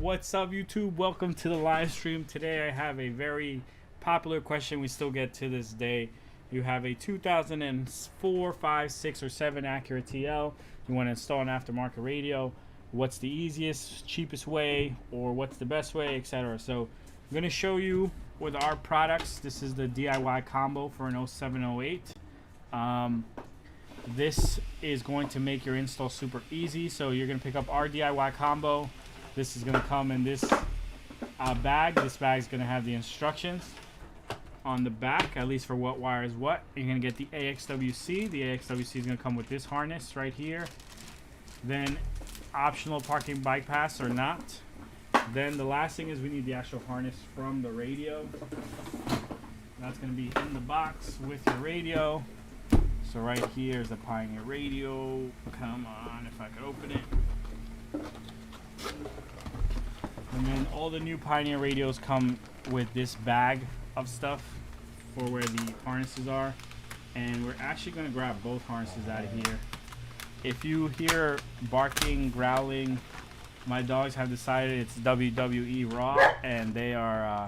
What's up, YouTube? Welcome to the live stream. Today I have a very popular question we still get to this day. You have a 2004, 5, 6, or 7 Acura TL. You want to install an aftermarket radio. What's the easiest, cheapest way, or what's the best way, etc. So I'm going to show you with our products. This is the DIY combo for an 0708. This is going to make your install super easy. So you're going to pick up our DIY combo. This is going to come in this bag. This bag is going to have the instructions on the back, at least for what wire is what. You're going to get the AXWC. The AXWC is going to come with this harness right here. Then optional parking bike pass or not. Then the last thing is we need the actual harness from the radio. That's going to be in the box with your radio. So right here is the Pioneer radio. Come on, if I could open it. And then all the new Pioneer radios come with this bag of stuff for where the harnesses are. And we're actually going to grab both harnesses out of here. If you hear barking, growling, my dogs have decided it's WWE Raw, and they are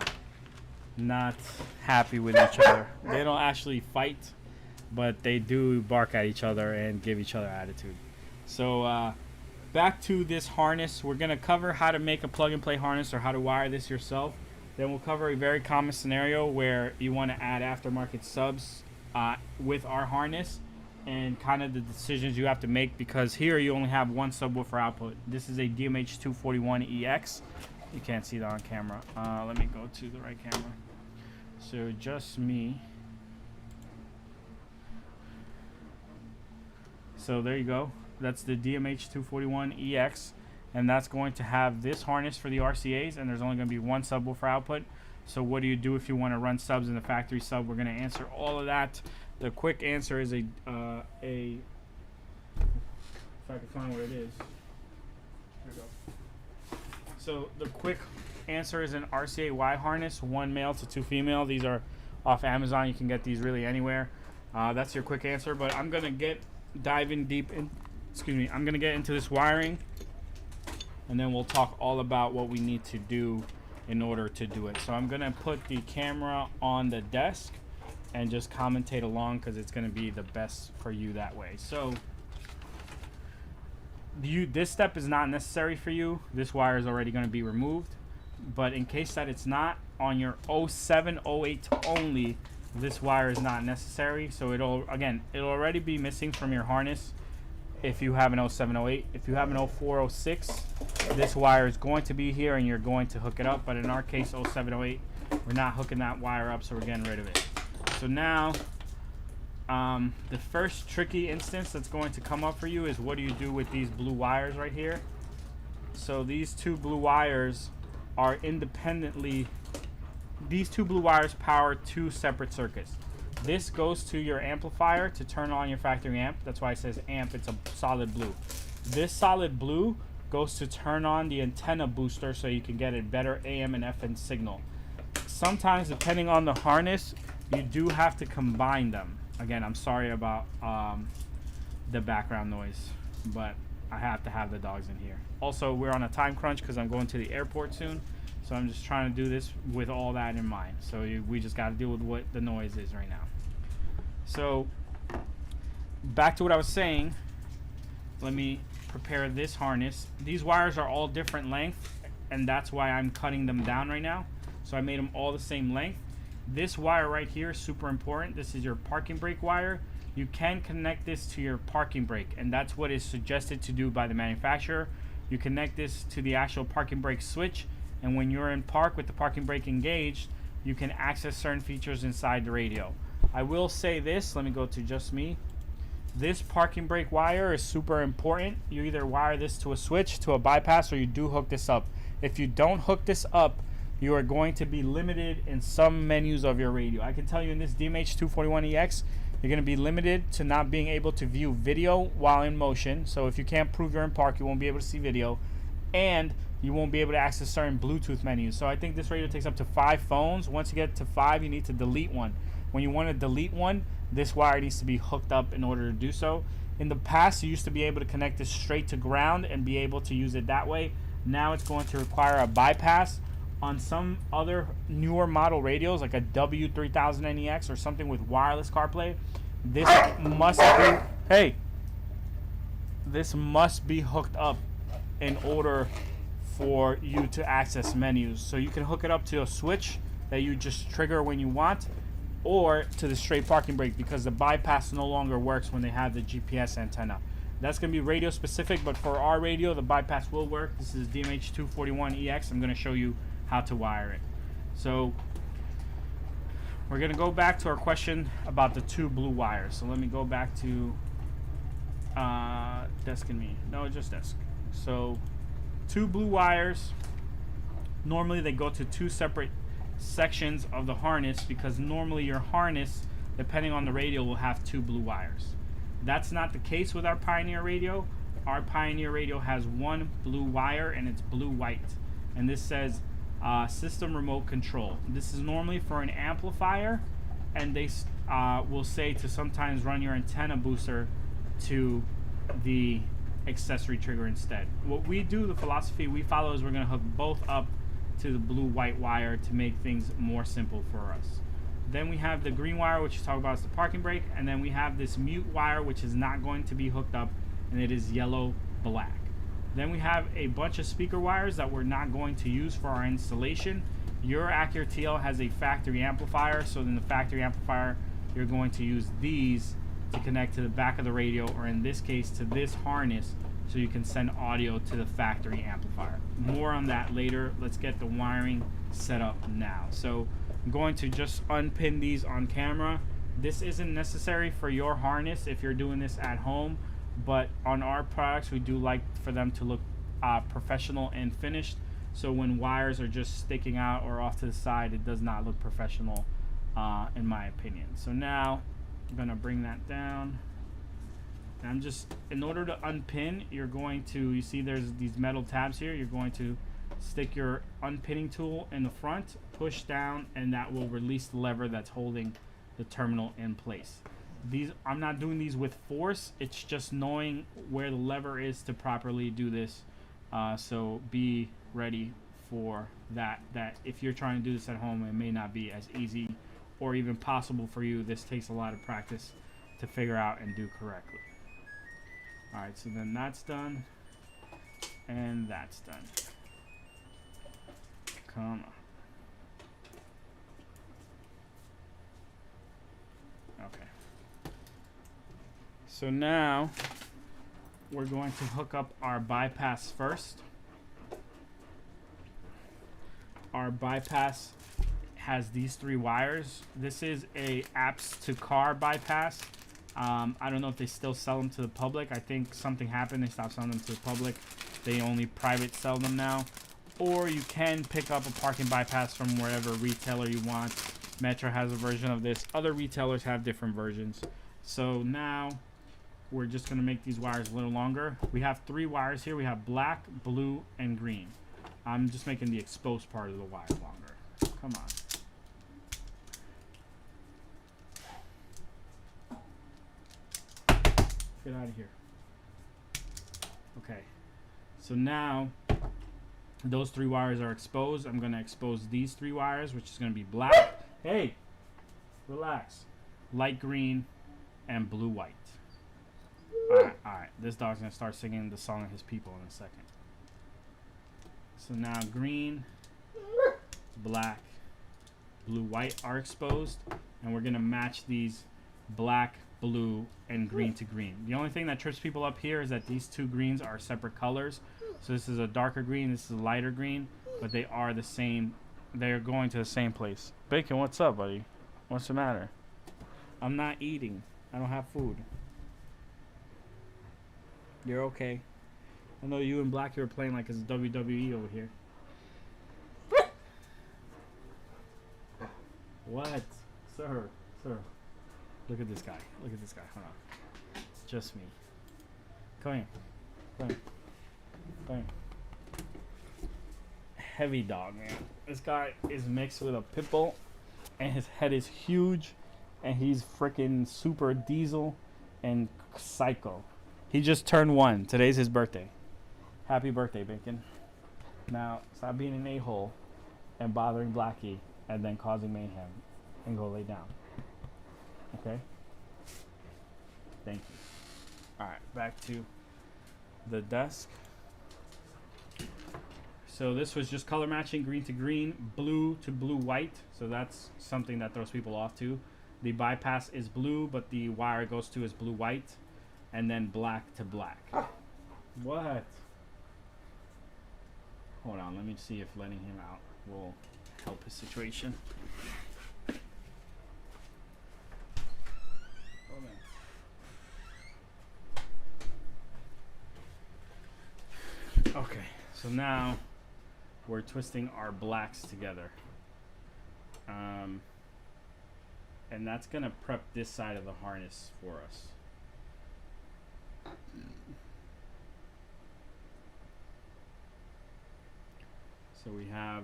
not happy with each other. They don't actually fight, but they do bark at each other and give each other attitude. So back to this harness. We're going to cover how to make a plug-and-play harness or how to wire this yourself. Then we'll cover a very common scenario where you want to add aftermarket subs with our harness and kind of the decisions you have to make, because here you only have one subwoofer output. This is a DMH241EX. You can't see that on camera. Let me go to the right camera. So just me. So there you go. That's the DMH241EX, and that's going to have this harness for the RCAs, and there's only going to be one subwoofer output. So what do you do if you want to run subs in the factory sub? We're going to answer all of that. The quick answer is if I can find what it is. There we go. So the quick answer is an RCA Y harness, 1 male to 2 female. These are off Amazon. You can get these really anywhere. That's your quick answer, but I'm going to dive in deep in. Excuse me, I'm going to get into this wiring, and then we'll talk all about what we need to do in order to do it. So I'm going to put the camera on the desk and just commentate along, because it's going to be the best for you that way. So this step is not necessary for you. This wire is already going to be removed. But in case that it's not, on your 0708 only, this wire is not necessary. So it'll already be missing from your harness if you have an 0708. If you have an 0406, this wire is going to be here and you're going to hook it up. But in our case, 0708, we're not hooking that wire up, so we're getting rid of it. So now the first tricky instance that's going to come up for you is, what do you do with these blue wires right here? So these two blue wires are independently, these two blue wires power 2 separate circuits. This goes to your amplifier to turn on your factory amp. That's why it says amp. It's a solid blue. This solid blue goes to turn on the antenna booster so you can get a better AM and FM signal. Sometimes, depending on the harness, you do have to combine them. Again, I'm sorry about the background noise, but I have to have the dogs in here. Also, we're on a time crunch because I'm going to the airport soon. So I'm just trying to do this with all that in mind. So we just got to deal with what the noise is right now. So back to what I was saying. Let me prepare this harness. These wires are all different length, and that's why I'm cutting them down right now. So I made them all the same length. This wire right here is super important. This is your parking brake wire. You can connect this to your parking brake, and that's what is suggested to do by the manufacturer. You connect this to the actual parking brake switch, and when you're in park with the parking brake engaged, you can access certain features inside the radio. I will say this, let me go to just me. This parking brake wire is super important. You either wire this to a switch, to a bypass, or you do hook this up. If you don't hook this up, you are going to be limited in some menus of your radio. I can tell you in this DMH241EX, you're going to be limited to not being able to view video while in motion. So if you can't prove you're in park, you won't be able to see video. And you won't be able to access certain Bluetooth menus. So I think this radio takes up to 5 phones. Once you get to 5, you need to delete one. When you want to delete one, this wire needs to be hooked up in order to do so. In the past, you used to be able to connect this straight to ground and be able to use it that way. Now it's going to require a bypass. On some other newer model radios, like a W3000NEX or something with wireless CarPlay, this must be, hey, this must be hooked up in order for you to access menus. So you can hook it up to a switch that you just trigger when you want, or to the straight parking brake, because the bypass no longer works when they have the GPS antenna. That's going to be radio specific, but for our radio, the bypass will work. This is DMH241EX. I'm going to show you how to wire it. So we're going to go back to our question about the 2 blue wires. So let me go back to desk and me. No, just desk. So 2 blue wires. Normally they go to 2 separate sections of the harness, because normally your harness, depending on the radio, will have 2 blue wires. That's not the case with our Pioneer radio. Our Pioneer radio has 1 blue wire, and it's blue-white. And this says system remote control. This is normally for an amplifier, and they will say to sometimes run your antenna booster to the accessory trigger instead. What we do, the philosophy we follow, is we're going to hook both up to the blue-white wire to make things more simple for us. Then we have the green wire, which you talk about as the parking brake, and then we have this mute wire, which is not going to be hooked up, and it is yellow-black. Then we have a bunch of speaker wires that we're not going to use for our installation. Your Acura TL has a factory amplifier, so in the factory amplifier, you're going to use these to connect to the back of the radio, or in this case, to this harness, so you can send audio to the factory amplifier. More on that later. Let's get the wiring set up now. So I'm going to just unpin these on camera. This isn't necessary for your harness if you're doing this at home, but on our products we do like for them to look professional and finished. So when wires are just sticking out or off to the side, it does not look professional in my opinion. So now I'm gonna bring that down. And I'm just, in order to unpin, you're going to, you see there's these metal tabs here, you're going to stick your unpinning tool in the front, push down, and that will release the lever that's holding the terminal in place. These, I'm not doing these with force, it's just knowing where the lever is to properly do this. So be ready for that if you're trying to do this at home, it may not be as easy or even possible for you. This takes a lot of practice to figure out and do correctly. Alright, so then that's done, and that's done. Come on. Okay. So now we're going to hook up our bypass first. Our bypass has these 3 wires. This is a apps to car bypass. I don't know if they still sell them to the public. I think something happened, they stopped selling them to the public. They only private sell them now. Or you can pick up a parking bypass from wherever retailer you want. Metro has a version of this. Other retailers have different versions. So now we're just going to make these wires a little longer. We have 3 wires here. We have black, blue, and green. I'm just making the exposed part of the wire longer. Come on. Get out of here. Okay. So now those 3 wires are exposed. I'm going to expose these 3 wires, which is going to be black. Hey, relax. Light green and blue white. Alright. This dog's going to start singing the song of his people in a second. So now green, black, blue, white are exposed. And we're going to match these black, blue, and green to green. The only thing that trips people up here is that these 2 greens are separate colors. So this is a darker green, this is a lighter green, but they are the same. They're going to the same place. Bacon, what's up, buddy? What's the matter? I'm not eating. I don't have food. You're okay. I know you and Black, you were playing like it's WWE over here. What? Sir. Look at this guy. Look at this guy. Hold on. Just me. Come here. Come here. Come here. Heavy dog, man. This guy is mixed with a pit bull, and his head is huge, and he's freaking super diesel and psycho. He just turned 1. Today's his birthday. Happy birthday, Bacon. Now, stop being an a-hole and bothering Blackie and then causing mayhem and go lay down. Okay? Thank you. Alright, back to the desk. So this was just color matching, green to green, blue to blue white. So that's something that throws people off too. The bypass is blue, but the wire it goes to is blue white, and then black to black. What? Hold on, let me see if letting him out will help his situation. Okay, so now we're twisting our blacks together. And that's gonna prep this side of the harness for us. So we have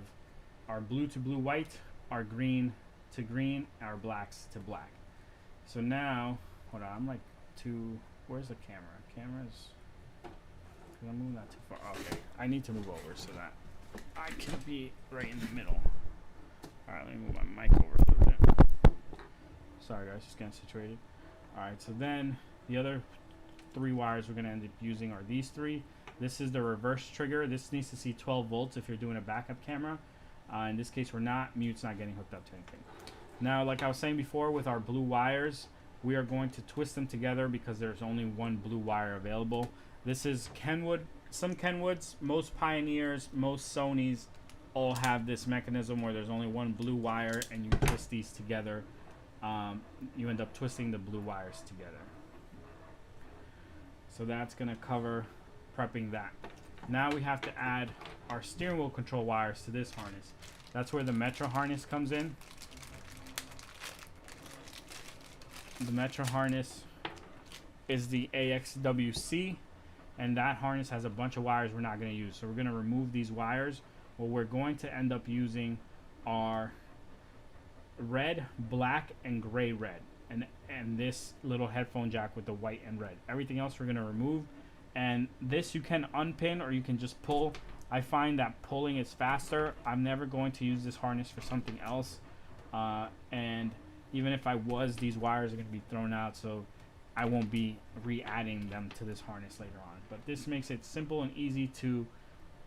our blue to blue white, our green to green, our blacks to black. So now, hold on, I'm like where's the camera? Camera's, I'm moving that too far. Okay, I need to move over so that I can be right in the middle. Alright, let me move my mic over a little bit. Sorry guys, just getting situated. Alright, so then the other 3 wires we're going to end up using are these 3. This is the reverse trigger. This needs to see 12 volts if you're doing a backup camera. In this case, we're not. Mute's not getting hooked up to anything. Now, like I was saying before, with our blue wires, we are going to twist them together because there's only one blue wire available. This is Kenwood. Some Kenwoods, most Pioneers, most Sonys all have this mechanism where there's only one blue wire and you twist these together. You end up twisting the blue wires together. So that's going to cover prepping that. Now we have to add our steering wheel control wires to this harness. That's where the Metro harness comes in. The Metro harness is the AXWC, and that harness has a bunch of wires we're not going to use. So we're going to remove these wires. What we're going to end up using are red, black, and gray red. And this little headphone jack with the white and red. Everything else we're going to remove. And this you can unpin or you can just pull. I find that pulling is faster. I'm never going to use this harness for something else. And even if I was, these wires are going to be thrown out, so I won't be re-adding them to this harness later on. But this makes it simple and easy to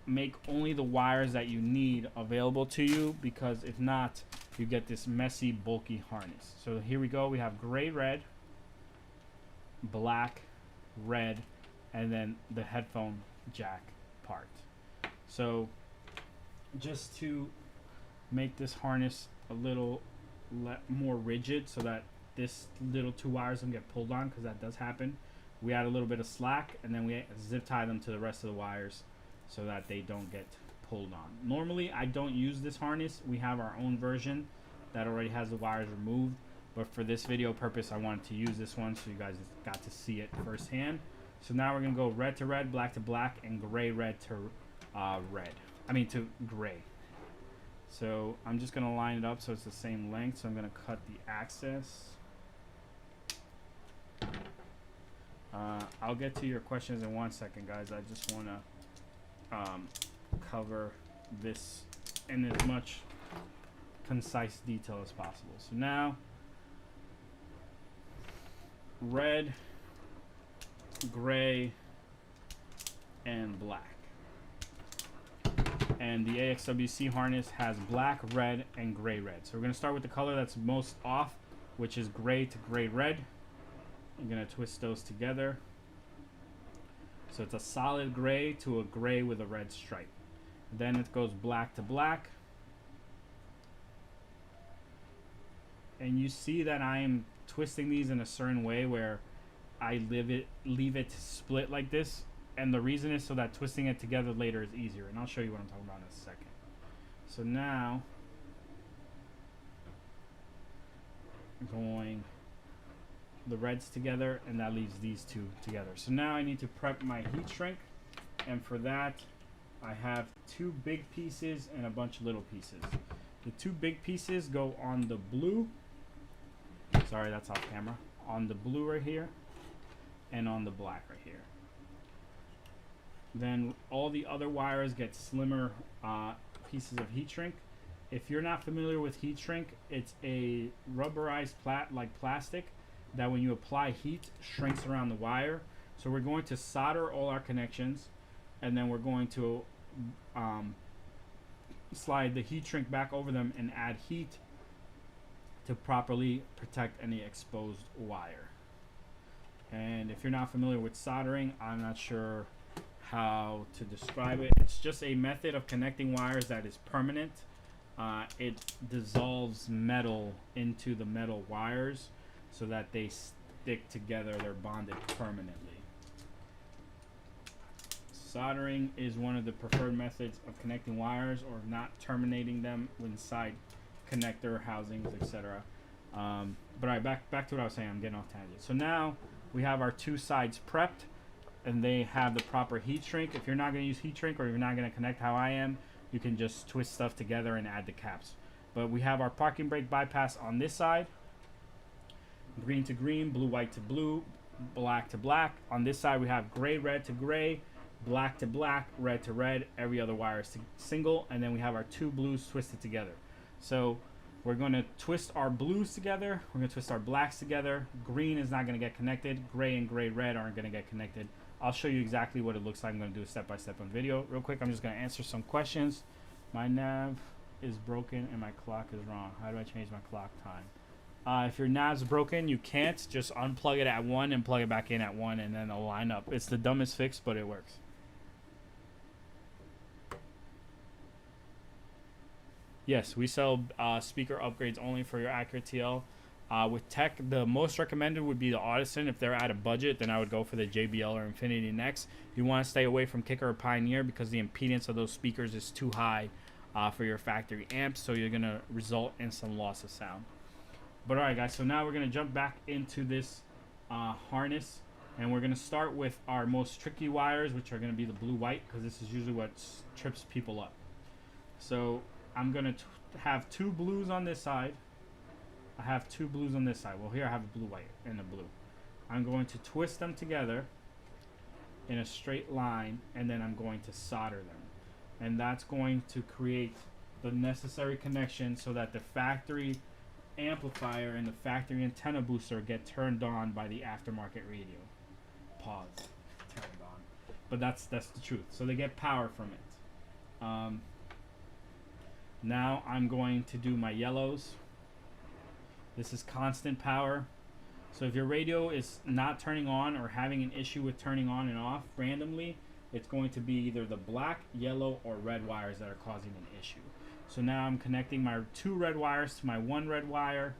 make only the wires that you need available to you, because if not, you get this messy, bulky harness. So here we go. We have gray, red, black, red, and then the headphone jack part. So just to make this harness a little more rigid so that this little 2 wires don't get pulled on, because that does happen, we add a little bit of slack and then we zip tie them to the rest of the wires so that they don't get pulled on. Normally I don't use this harness. We have our own version that already has the wires removed, but for this video purpose I wanted to use this one so you guys got to see it firsthand. So now we're gonna go red to red, black to black, and gray red to to gray. So I'm just gonna line it up so it's the same length. So I'm gonna cut the axis. I'll get to your questions in 1 second, guys. I just wanna cover this in as much concise detail as possible. So now, red, gray, and black. And the AXWC harness has black, red, and gray red. So we're going to start with the color that's most off, which is gray to gray red. I'm going to twist those together. So it's a solid gray to a gray with a red stripe. Then it goes black to black. And you see that I am twisting these in a certain way where I leave it split like this, and the reason is so that twisting it together later is easier, and I'll show you what I'm talking about in a second. So now going the reds together, and that leaves these 2 together. So now I need to prep my heat shrink, and for that I have 2 big pieces and a bunch of little pieces. The 2 big pieces go on the blue, sorry that's off camera, on the blue right here, and on the black right here. then all the other wires get slimmer pieces of heat shrink. If you're not familiar with heat shrink, it's a rubberized plastic that when you apply heat shrinks around the wire. So we're going to solder all our connections, and then we're going to slide the heat shrink back over them and add heat to properly protect any exposed wire. And if you're not familiar with soldering, I'm not sure how to describe it. It's just a method of connecting wires that is permanent. It dissolves metal into the metal wires so that they stick together. They're bonded permanently. Soldering is one of the preferred methods of connecting wires or not terminating them inside connector housings, etc. But all right, back to what I was saying. I'm getting off tangent. So now we have our two sides prepped, and they have the proper heat shrink. If you're not going to use heat shrink, or if you're not going to connect how I am, you can just twist stuff together and add the caps. But we have our parking brake bypass on this side, green to green, blue white to blue, black to black. On this side we have gray red to gray, black to black, red to red. Every other wire is single, and then we have our two blues twisted together. So we're going to twist our blues together, we're going to twist our blacks together. Green is not going to get connected, gray and gray red aren't going to get connected. I'll show you exactly what it looks like. I'm going to do a step-by-step on video. Real quick, I'm just going to answer some questions. My nav is broken and my clock is wrong. How do I change my clock time? If your nav's broken, you can't. Just unplug it at 1 and plug it back in at 1, and then it'll line up. It's the dumbest fix, but it works. Yes, we sell speaker upgrades only for your Acura TL. With tech, the most recommended would be the Audison. If they're at a budget, then I would go for the JBL or Infinity Next. You want to stay away from Kicker or Pioneer because the impedance of those speakers is too high for your factory amps, so you're going to result in some loss of sound. But alright guys, so now we're going to jump back into this harness, and we're going to start with our most tricky wires, which are going to be the blue-white, because this is usually what trips people up. So I'm going to have two blues on this side. I have two blues on this side. Well, here I have a blue, white, and a blue. I'm going to twist them together in a straight line, and then I'm going to solder them. And that's going to create the necessary connection so that the factory amplifier and the factory antenna booster get turned on by the aftermarket radio. Pause. Turned on. But that's the truth. So they get power from it. Now I'm going to do my yellows. This is constant power. So if your radio is not turning on or having an issue with turning on and off randomly, it's going to be either the black, yellow, or red wires that are causing an issue. So now I'm connecting my two red wires to my one red wire,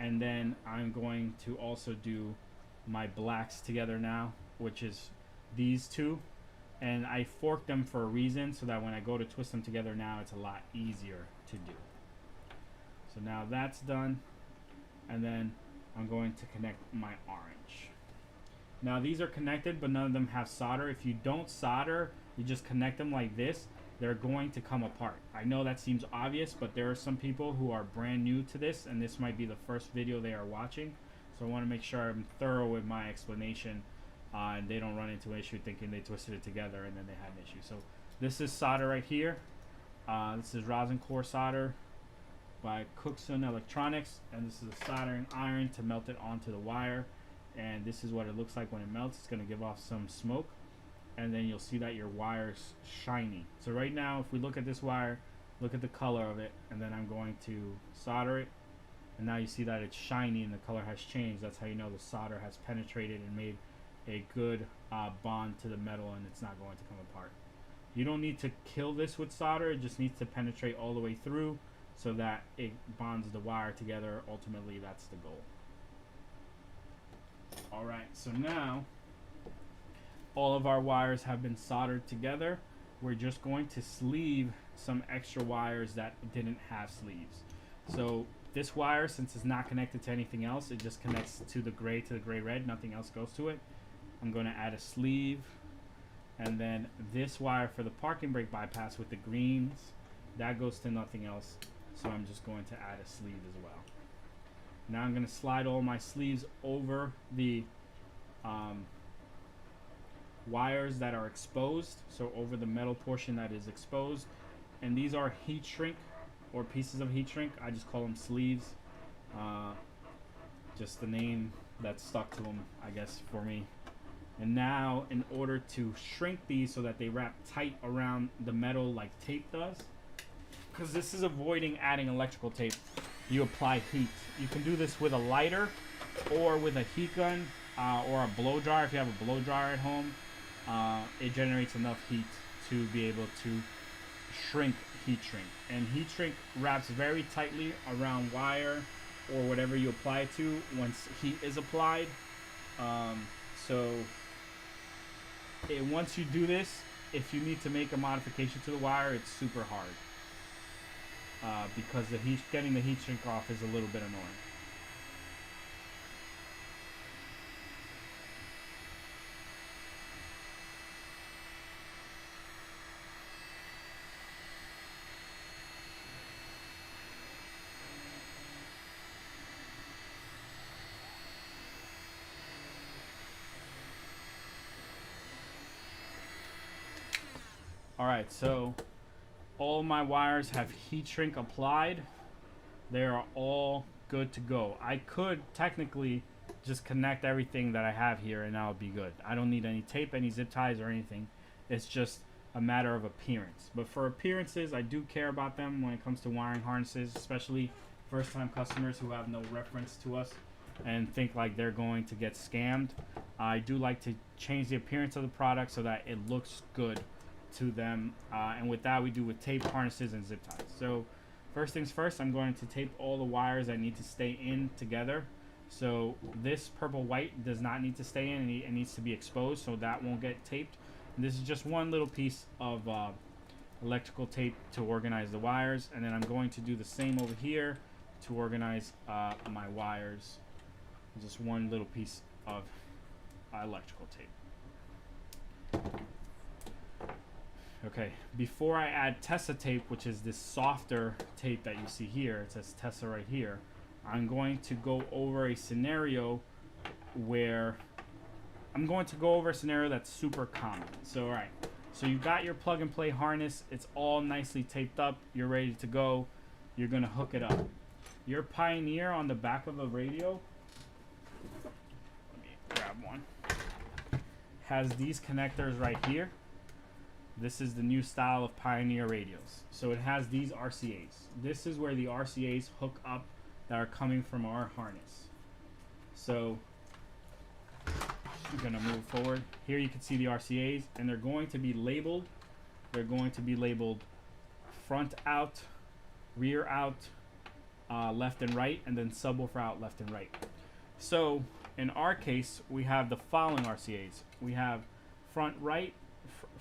and then I'm going to also do my blacks together now, which is these two. And I forked them for a reason so that when I go to twist them together now, it's a lot easier to do. So now that's done, and then I'm going to connect my orange. Now these are connected, but none of them have solder. If you don't solder, you just connect them like this, they're going to come apart. I know that seems obvious, but there are some people who are brand new to this, and this might be the first video they are watching. So I want to make sure I'm thorough with my explanation, and they don't run into an issue thinking they twisted it together and then they had an issue. So this is solder right here. This is rosin core solder by Cookson Electronics, and this is a soldering iron to melt it onto the wire, and this is what it looks like when it melts. It's going to give off some smoke, and then you'll see that your wire's shiny. So right now, if we look at this wire, look at the color of it, and then I'm going to solder it, and now you see that it's shiny and the color has changed. That's how you know the solder has penetrated and made a good bond to the metal, and it's not going to come apart. You don't need to kill this with solder, it just needs to penetrate all the way through so that it bonds the wire together. Ultimately, that's the goal. Alright, so now all of our wires have been soldered together. We're just going to sleeve some extra wires that didn't have sleeves. So this wire, since it's not connected to anything else, it just connects to the gray red, nothing else goes to it. I'm going to add a sleeve, and then this wire for the parking brake bypass with the greens, that goes to nothing else. So I'm just going to add a sleeve as well. Now I'm going to slide all my sleeves over the wires that are exposed, so over the metal portion that is exposed. And these are heat shrink or pieces of heat shrink. I just call them sleeves. Just the name that stuck to them, I guess, for me. And now, in order to shrink these so that they wrap tight around the metal like tape does, because this is avoiding adding electrical tape, you apply heat. You can do this with a lighter or with a heat gun or a blow dryer. If you have a blow dryer at home, it generates enough heat to be able to shrink heat shrink. And heat shrink wraps very tightly around wire or whatever you apply it to once heat is applied. Once you do this, if you need to make a modification to the wire, it's super hard because getting the heat shrink off is a little bit annoying. Alright, so all my wires have heat shrink applied. They are all good to go. I could technically just connect everything that I have here and that would be good. I don't need any tape, any zip ties or anything. It's just a matter of appearance. But for appearances, I do care about them when it comes to wiring harnesses, especially first time customers who have no reference to us and think like they're going to get scammed. I do like to change the appearance of the product so that it looks good to them, and with that we do with tape, harnesses, and zip ties. So first things first, I'm going to tape all the wires that need to stay in together. So this purple white does not need to stay in, and it needs to be exposed, so that won't get taped. And this is just one little piece of electrical tape to organize the wires, and then I'm going to do the same over here to organize my wires. Just one little piece of electrical tape. Okay, before I add Tessa tape, which is this softer tape that you see here, it says Tessa right here, I'm going to go over a scenario that's super common. So, alright, so you got your plug and play harness, it's all nicely taped up, you're ready to go, you're gonna hook it up. Your Pioneer on the back of the radio, let me grab one, has these connectors right here. This is the new style of Pioneer radios. So it has these RCAs. This is where the RCAs hook up that are coming from our harness. So I'm gonna move forward. Here you can see the RCAs, and they're going to be labeled. They're going to be labeled front out, rear out, left and right, and then subwoofer out, left and right. So in our case, we have the following RCAs. We have front right,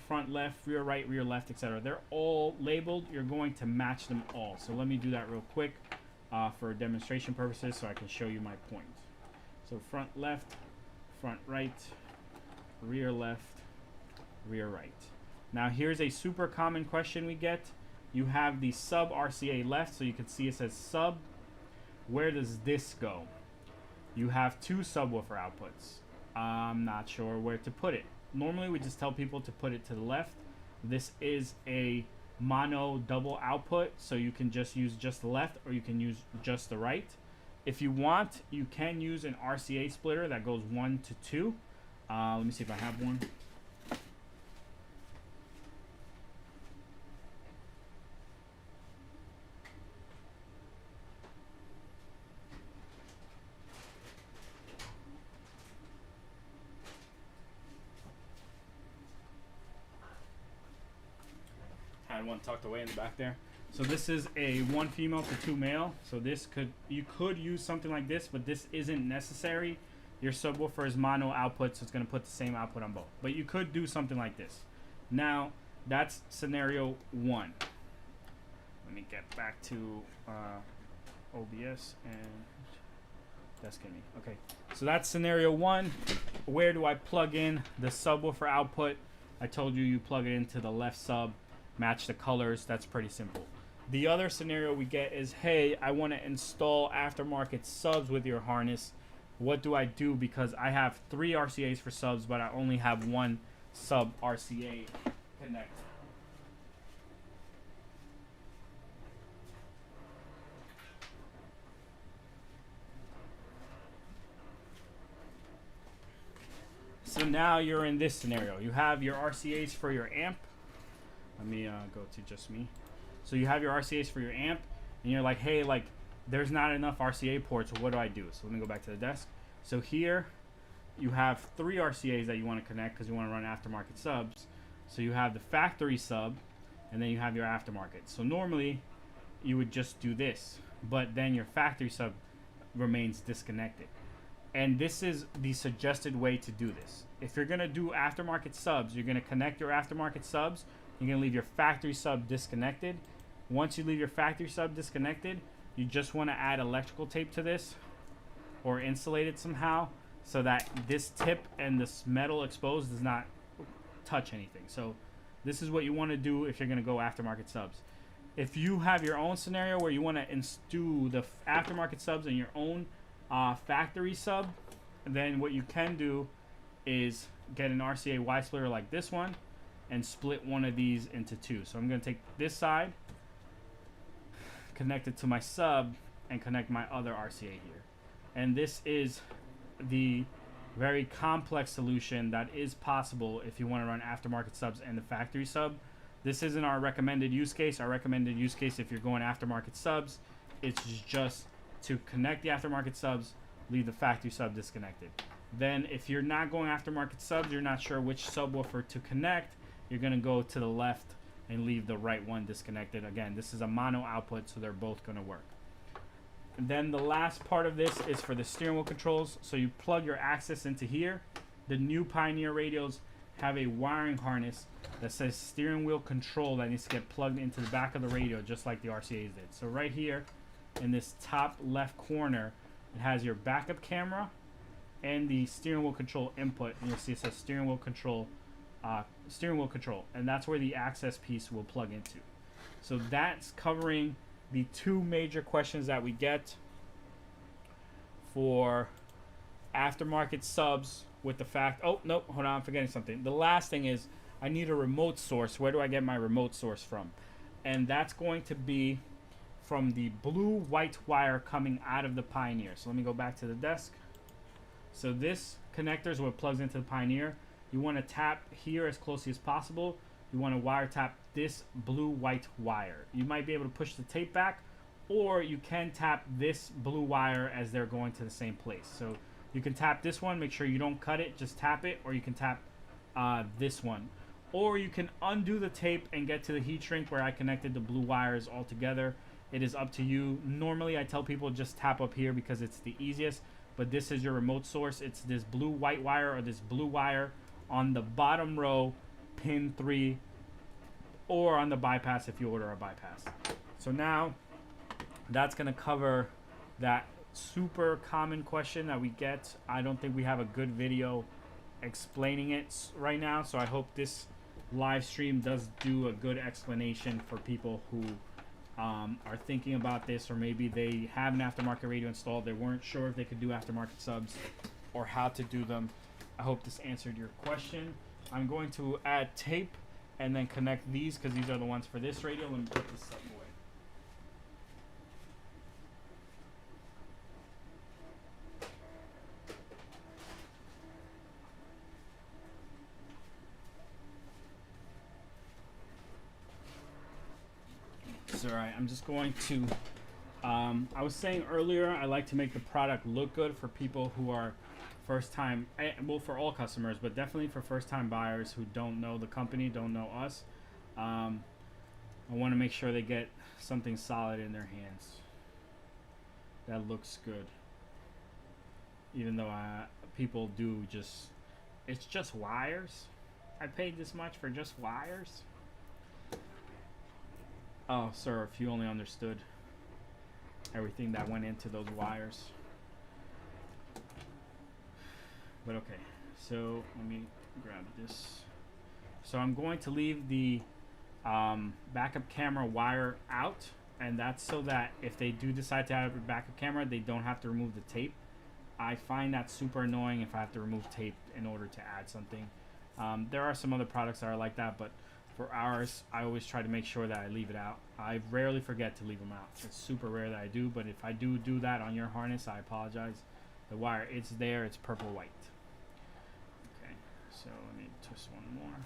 front left, rear left, etc. They're all labeled. You're going to match them all. So let me do that real quick for demonstration purposes so I can show you my point. So front left, front right, rear left, rear right. Now here's a super common question we get. You have the sub RCA left, so you can see it says sub. Where does this go? You have two subwoofer outputs. I'm not sure where to put it. Normally we just tell people to put it to the left. This is a mono double output, so you can just use just the left or you can use just the right. If you want, you can use an RCA splitter that goes 1 to 2. Let me see if I have one. Had one tucked away in the back there. So this is a 1 female to 2 male. So you could use something like this, but this isn't necessary. Your subwoofer is mono output, so it's going to put the same output on both. But you could do something like this. Now, that's scenario 1. Let me get back to OBS and that's gonna be okay. So that's scenario 1. Where do I plug in the subwoofer output? I told you plug it into the left sub, match the colors. That's pretty simple. The other scenario we get is, hey, I want to install aftermarket subs with your harness. What do I do? Because I have 3 RCAs for subs, but I only have 1 sub RCA connect. So now you're in this scenario. You have your RCAs for your amp. Let me go to just me. So you have your RCAs for your amp, and you're like, hey, like, there's not enough RCA ports. What do I do? So let me go back to the desk. So here, you have 3 RCAs that you want to connect because you want to run aftermarket subs. So you have the factory sub, and then you have your aftermarket. So normally, you would just do this, but then your factory sub remains disconnected. And this is the suggested way to do this. If you're gonna do aftermarket subs, you're gonna connect your aftermarket subs. You're gonna leave your factory sub disconnected. Once you leave your factory sub disconnected, you just wanna add electrical tape to this or insulate it somehow so that this tip and this metal exposed does not touch anything. So this is what you wanna do if you're gonna go aftermarket subs. If you have your own scenario where you wanna do the aftermarket subs in your own factory sub, then what you can do is get an RCA Y splitter like this one and split one of these into 2. So I'm going to take this side, connect it to my sub, and connect my other RCA here. And this is the very complex solution that is possible if you want to run aftermarket subs and the factory sub. This isn't our recommended use case. Our recommended use case, if you're going aftermarket subs, it's just to connect the aftermarket subs, leave the factory sub disconnected. Then if you're not going aftermarket subs, you're not sure which subwoofer to connect, you're gonna go to the left and leave the right one disconnected. Again, this is a mono output, so they're both gonna work. And then the last part of this is for the steering wheel controls. So you plug your access into here. The new Pioneer radios have a wiring harness that says steering wheel control that needs to get plugged into the back of the radio, just like the RCAs did. So right here, in this top left corner, it has your backup camera and the steering wheel control input, and you'll see it says steering wheel control, and that's where the access piece will plug into. So that's covering the 2 major questions that we get for aftermarket subs with the fact. Oh nope, hold on, I'm forgetting something. The last thing is I need a remote source. Where do I get my remote source from? And that's going to be from the blue white wire coming out of the Pioneer. So let me go back to the desk. So this connector is what plugs into the Pioneer. You want to tap here as closely as possible. You want to wire tap this blue white wire. You might be able to push the tape back, or you can tap this blue wire as they're going to the same place. So you can tap this one, make sure you don't cut it, just tap it, or you can tap this one. Or you can undo the tape and get to the heat shrink where I connected the blue wires all together. It is up to you. Normally I tell people just tap up here because it's the easiest, but this is your remote source. It's this blue white wire or this blue wire on the bottom row, pin 3, or on the bypass if you order a bypass. So now that's going to cover that super common question that we get. I don't think we have a good video explaining it right now, so I hope this live stream does do a good explanation for people who are thinking about this, or maybe they have an aftermarket radio installed, they weren't sure if they could do aftermarket subs or how to do them. I hope this answered your question. I'm going to add tape and then connect these because these are the ones for this radio. Let me put this stuff away. Alright, I'm just going to I was saying earlier, I like to make the product look good for people who are first time, well, for all customers, but definitely for first time buyers who don't know the company, don't know us. I want to make sure they get something solid in their hands that looks good, even though people do just, it's just wires. I paid this much for just wires. Oh, sir, if you only understood everything that went into those wires. But okay, so let me grab this. So I'm going to leave the backup camera wire out, and that's so that if they do decide to have a backup camera, they don't have to remove the tape. I find that super annoying if I have to remove tape in order to add something. There are some other products that are like that, but for ours, I always try to make sure that I leave it out. I rarely forget to leave them out. It's super rare that I do, but if I do that on your harness, I apologize. The wire, it's there, it's purple white. Okay, so let me twist one more.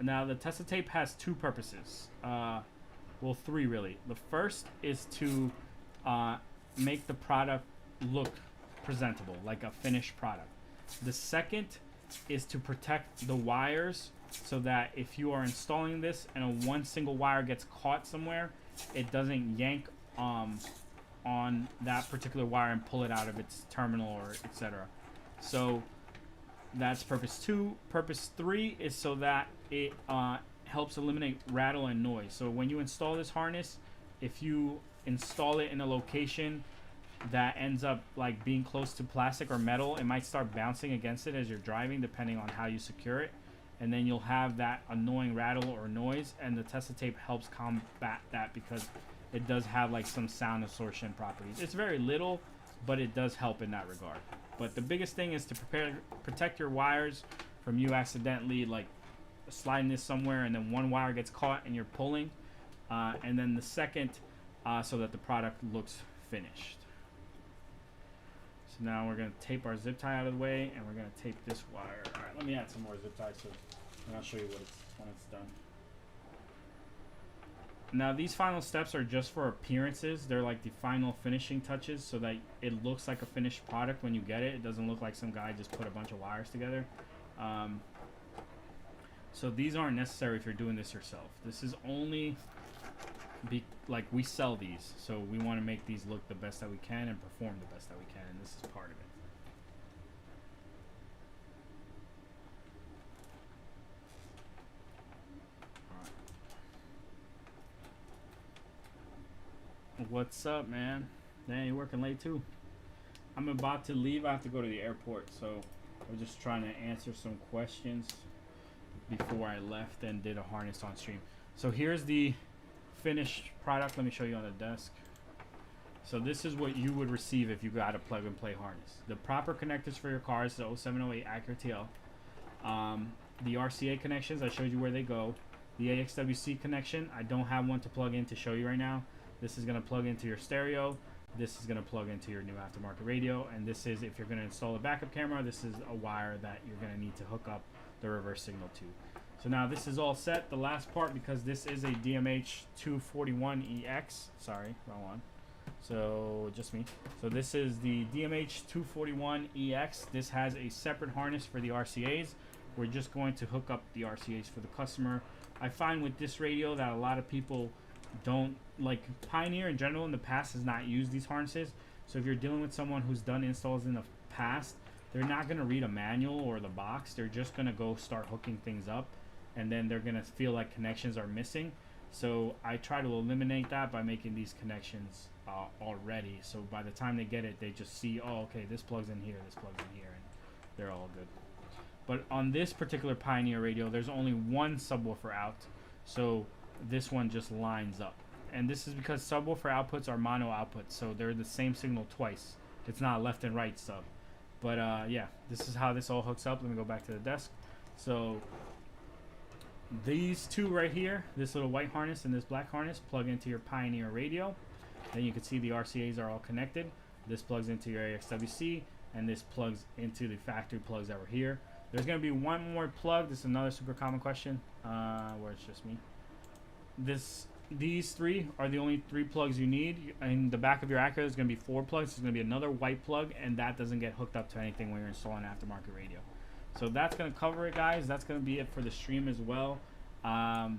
Now the Tesla tape has two purposes. Well, three really. The first is to make the product look presentable, like a finished product. The second is to protect the wires so that if you are installing this and a one single wire gets caught somewhere, it doesn't yank on that particular wire and pull it out of its terminal or etc. So that's purpose 2. Purpose 3 is so that it helps eliminate rattle and noise. So when you install this harness, if you install it in a location that ends up like being close to plastic or metal, it might start bouncing against it as you're driving, depending on how you secure it, and then you'll have that annoying rattle or noise, and the Tesla tape helps combat that because it does have like some sound absorption properties. It's very little, but it does help in that regard. But the biggest thing is to protect your wires from you accidentally like sliding this somewhere and then one wire gets caught and you're pulling, and then the second so that the product looks finished. So now we're going to tape our zip tie out of the way, and we're going to tape this wire. Alright, let me add some more zip ties and I'll show you when it's done. Now these final steps are just for appearances. They're like the final finishing touches so that it looks like a finished product when you get it. It doesn't look like some guy just put a bunch of wires together. So these aren't necessary if you're doing this yourself. This is only like we sell these, so we want to make these look the best that we can and perform the best that we can, and this is part of it. What's up, man? Dang, you're working late too. I'm about to leave. I have to go to the airport, so I'm just trying to answer some questions before I left and did a harness on stream. So here's the finished product. Let me show you on the desk. So this is what you would receive if you got a plug and play harness. The proper connectors for your car is the 0708 Acura TL. The RCA connections, I showed you where they go. The AXWC connection, I don't have one to plug in to show you right now. This is going to plug into your stereo. This is going to plug into your new aftermarket radio. And this is, if you're going to install a backup camera, this is a wire that you're going to need to hook up the reverse signal to. So now this is all set. The last part, because this is a DMH241EX. Sorry, wrong one. So just me. So this is the DMH241EX. This has a separate harness for the RCAs. We're just going to hook up the RCAs for the customer. I find with this radio that a lot of people don't, like Pioneer in general in the past has not used these harnesses. So if you're dealing with someone who's done installs in the past, they're not going to read a manual or the box. They're just going to go start hooking things up, and then they're going to feel like connections are missing. So I try to eliminate that by making these connections already. So by the time they get it, they just see, oh, okay, this plugs in here, this plugs in here, and they're all good. But on this particular Pioneer radio, there's only one subwoofer out. So this one just lines up. And this is because subwoofer outputs are mono outputs, so they're the same signal twice. It's not left and right sub. But yeah, this is how this all hooks up. Let me go back to the desk. So these two right here, this little white harness and this black harness, plug into your Pioneer radio. Then you can see the RCAs are all connected. This plugs into your AXWC, and this plugs into the factory plugs that were here. There's going to be one more plug. This is another super common question, where it's just me. These three are the only 3 plugs you need. In the back of your Acura, there's going to be 4 plugs. There's going to be another white plug, and that doesn't get hooked up to anything when you're installing an aftermarket radio. So that's going to cover it, guys. That's going to be it for the stream as well. I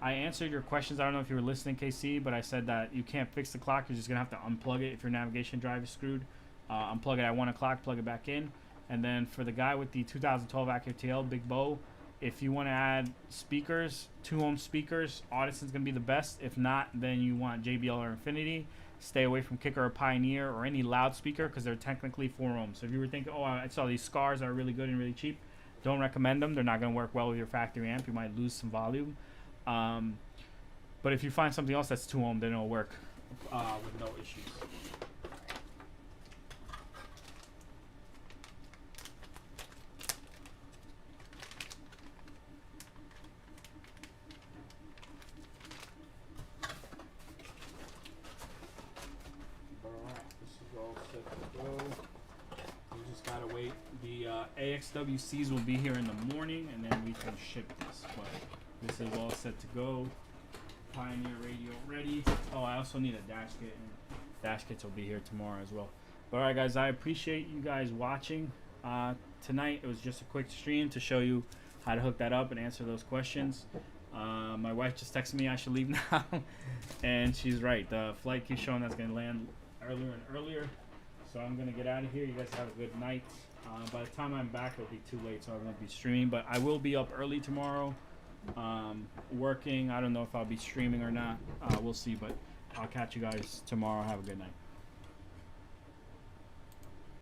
answered your questions. I don't know if you were listening, KC, but I said that you can't fix the clock. You're just going to have to unplug it if your navigation drive is screwed. Unplug it at 1 o'clock, plug it back in. And then for the guy with the 2012 Acura TL, Big Bo, if you want to add speakers, 2-ohm speakers, Audison's going to be the best. If not, then you want JBL or Infinity. Stay away from Kicker or Pioneer or any loudspeaker because they're technically 4 ohms. So if you were thinking, oh, I saw these Scars that are really good and really cheap, don't recommend them. They're not going to work well with your factory amp. You might lose some volume. But if you find something else that's 2 ohm, then it'll work with no issues. XWCs will be here in the morning, and then we can ship this. But this is all set to go. Pioneer radio ready. Oh, I also need a dash kit, and dash kits will be here tomorrow as well. But all right, guys, I appreciate you guys watching. Tonight it was just a quick stream to show you how to hook that up and answer those questions. My wife just texted me I should leave now, and she's right. The flight keeps showing that's gonna land earlier and earlier, so I'm gonna get out of here. You guys have a good night. By the time I'm back, it'll be too late, so I won't be streaming. But I will be up early tomorrow, working. I don't know if I'll be streaming or not. We'll see, but I'll catch you guys tomorrow. Have a good night.